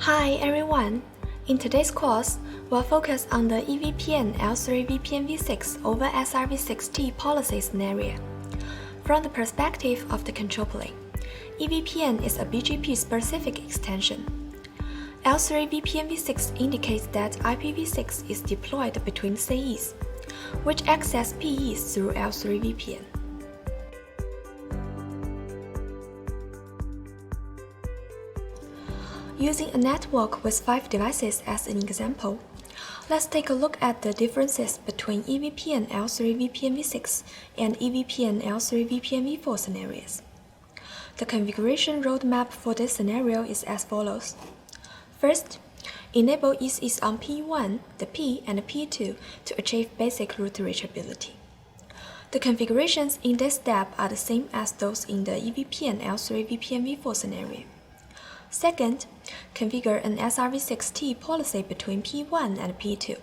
Hi everyone! In today's course, we'll focus on the EVPN L3VPNv6 over SRv6 TE Policy scenario. From the perspective of the control plane, EVPN is a BGP-specific extension. L3VPNv6 indicates that IPv6 is deployed between CEs, which access PEs through L3VPN. Using a network with 5 devices as an example, let's take a look at the differences between EVPN L3VPNv6 and EVPN L3VPNv4 scenarios. The configuration roadmap for this scenario is as follows. First, enable ECs on P1, the P, and the P2 to achieve basic root reachability. The configurations in this step are the same as those in the EVPN L3VPNv4 scenario. Second, configure an SRv6 TE policy between P1 and P2.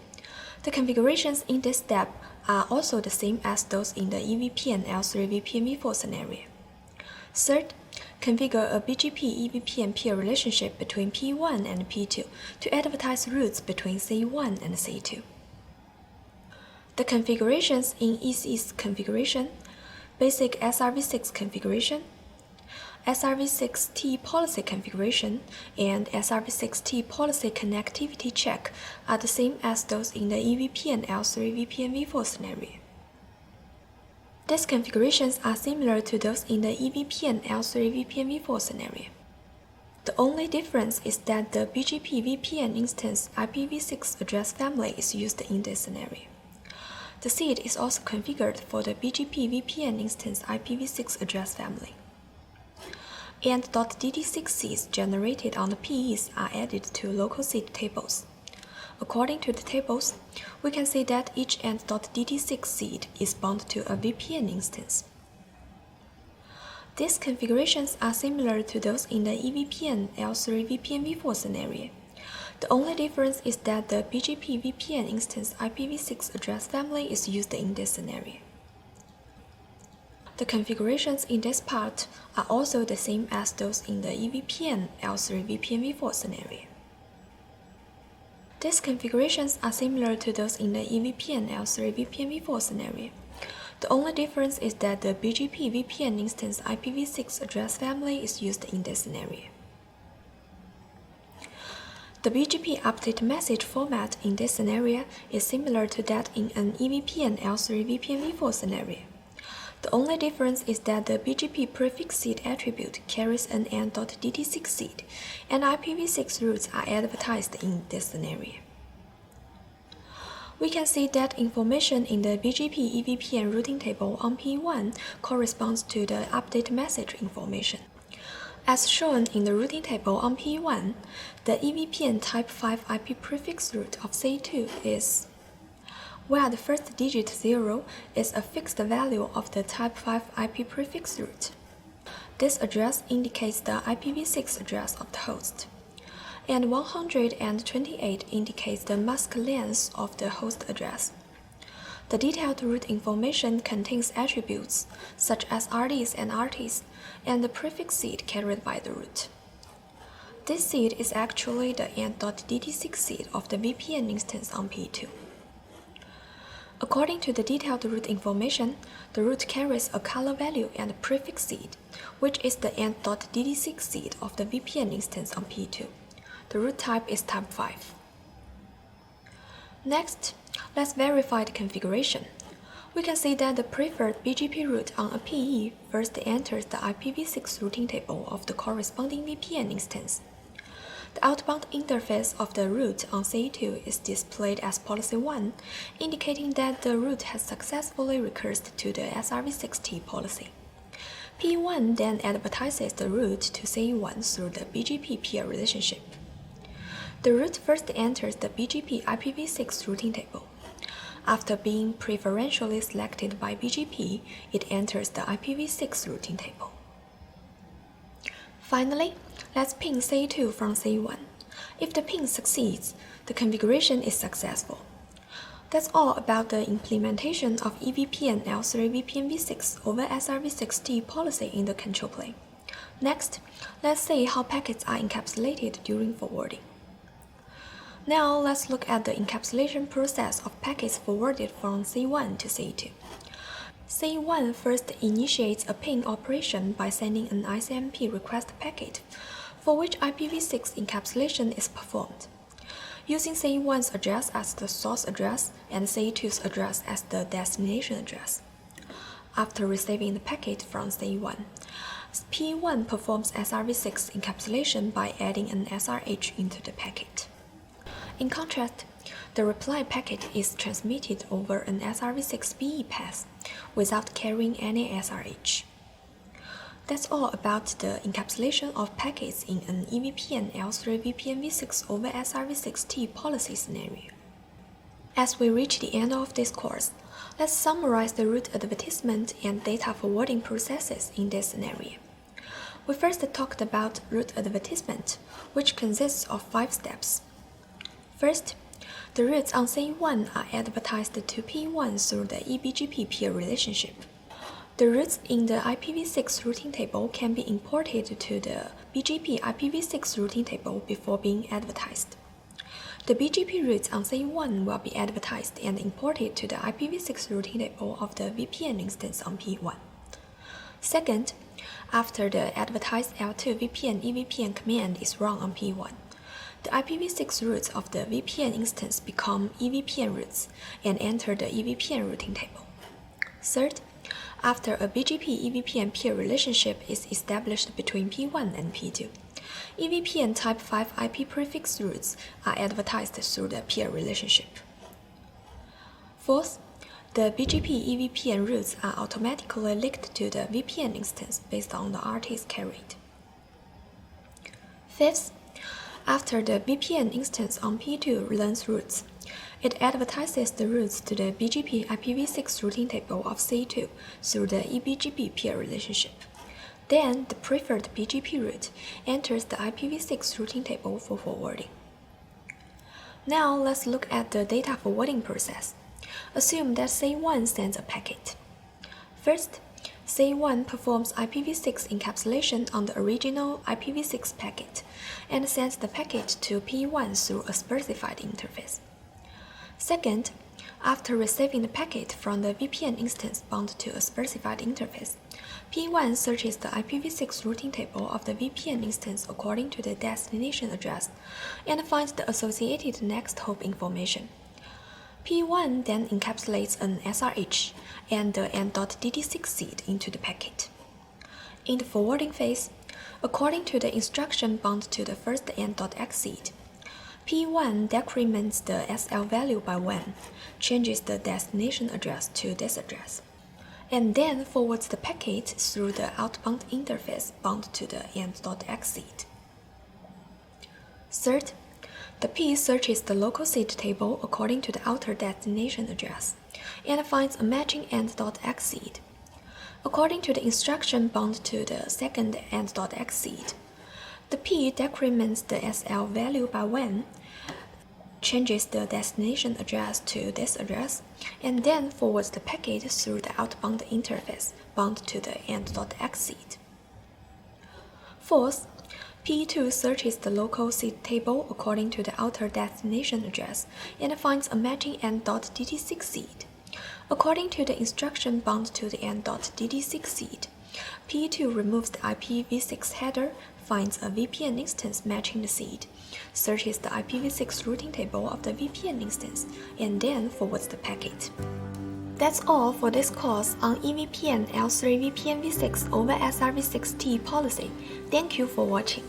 The configurations in this step are also the same as those in the EVPN L3VPNv4 scenario. Third, configure a BGP EVPN peer relationship between P1 and P2 to advertise routes between C1 and C2. The configurations in EC's configuration, basic SRv6 configuration, SRv6 TE policy configuration, and SRv6 TE policy connectivity check are the same as those in the EVPN L3VPNv4 scenario. These configurations are similar to those in the EVPN L3VPNv4 scenario. The only difference is that the BGP VPN instance IPv6 address family is used in this scenario. The seed is also configured for the BGP VPN instance IPv6 address family. And .dd6 seeds generated on the PEs are added to local seed tables. According to the tables, we can see that each .dd6 seed is bound to a VPN instance. These configurations are similar to those in the EVPN L3VPNv4 scenario. The only difference is that the BGP VPN instance IPv6 address family is used in this scenario. The configurations in this part are also the same as those in the EVPN L3VPNv4 scenario. These configurations are similar to those in the EVPN L3VPNv4 scenario. The only difference is that the BGP VPN instance IPv6 address family is used in this scenario. The BGP update message format in this scenario is similar to that in an EVPN L3VPNv4 scenario. The only difference is that the BGP prefix seed attribute carries an n.dd6 seed, and IPv6 routes are advertised in this scenario. We can see that information in the BGP EVPN routing table on P1 corresponds to the update message information. As shown in the routing table on P1, the EVPN Type 5 IP prefix route of C2 is, where the first digit 0 is a fixed value of the Type 5 IP prefix route. This address indicates the IPv6 address of the host, and 128 indicates the mask length of the host address. The detailed route information contains attributes such as RDs and RTs, and the prefix seed carried by the route. This seed is actually the n.dd6 seed of the VPN instance on P2. According to the detailed route information, the route carries a color value and a prefix seed, which is the n.dd6 seed of the VPN instance on P2. The route type is type 5. Next, let's verify the configuration. We can see that the preferred BGP route on a PE first enters the IPv6 routing table of the corresponding VPN instance. The outbound interface of the route on C2 is displayed as policy 1, indicating that the route has successfully recursed to the SRv6 TE policy. P1 then advertises the route to C1 through the BGP peer relationship. The route first enters the BGP IPv6 routing table. After being preferentially selected by BGP, it enters the IPv6 routing table. Finally, let's ping C2 from C1. If the ping succeeds, the configuration is successful. That's all about the implementation of EVPN L3VPNv6 over SRv6 TE policy in the control plane. Next, let's see how packets are encapsulated during forwarding. Now let's look at the encapsulation process of packets forwarded from C1 to C2. C1 first initiates a ping operation by sending an ICMP request packet, for which IPv6 encapsulation is performed, using C1's address as the source address and C2's address as the destination address. After receiving the packet from C1, P1 performs SRv6 encapsulation by adding an SRh into the packet. In contrast, the reply packet is transmitted over an SRv6 BE path without carrying any SRh. That's all about the encapsulation of packets in an EVPN L3VPNv6 over SRv6 TE policy scenario. As we reach the end of this course, let's summarize the root advertisement and data forwarding processes in this scenario. We first talked about root advertisement, which consists of 5 steps. First, the routes on C1 are advertised to P1 through the eBGP peer relationship. The routes in the IPv6 routing table can be imported to the BGP IPv6 routing table before being advertised. The BGP routes on C1 will be advertised and imported to the IPv6 routing table of the VPN instance on P1. Second, after the advertised L3VPN EVPN command is run on P1, the IPv6 routes of the VPN instance become EVPN routes and enter the EVPN routing table. Third, after a BGP EVPN peer relationship is established between P1 and P2, EVPN Type 5 IP prefix routes are advertised through the peer relationship. Fourth, the BGP EVPN routes are automatically linked to the VPN instance based on the RTs carried. Fifth, after the VPN instance on P2 learns routes, it advertises the routes to the BGP IPv6 routing table of C2 through the eBGP peer relationship. Then, the preferred BGP route enters the IPv6 routing table for forwarding. Now, let's look at the data forwarding process. Assume that C1 sends a packet. First, C1 performs IPv6 encapsulation on the original IPv6 packet and sends the packet to P1 through a specified interface. Second, after receiving the packet from the VPN instance bound to a specified interface, P1 searches the IPv6 routing table of the VPN instance according to the destination address and finds the associated next hop information. P1 then encapsulates an SRh and the n.dd6 seed into the packet. In the forwarding phase, according to the instruction bound to the first n.x seed, P1 decrements the SL value by 1, changes the destination address to this address, and then forwards the packet through the outbound interface bound to the n.x seed. Third, the P searches the local seed table according to the outer destination address and finds a matching n.x seed. According to the instruction bound to the second n.x seed, the P decrements the SL value by 1, changes the destination address to this address, and then forwards the packet through the outbound interface bound to the n.x seed. Fourth, P2 searches the local seed table according to the outer destination address and finds a matching n.dd6 seed. According to the instruction bound to the n.dd6 seed, P2 removes the IPv6 header, finds a VPN instance matching the seed, searches the IPv6 routing table of the VPN instance, and then forwards the packet. That's all for this course on EVPN L3VPNv6 over SRv6 TE policy. Thank you for watching.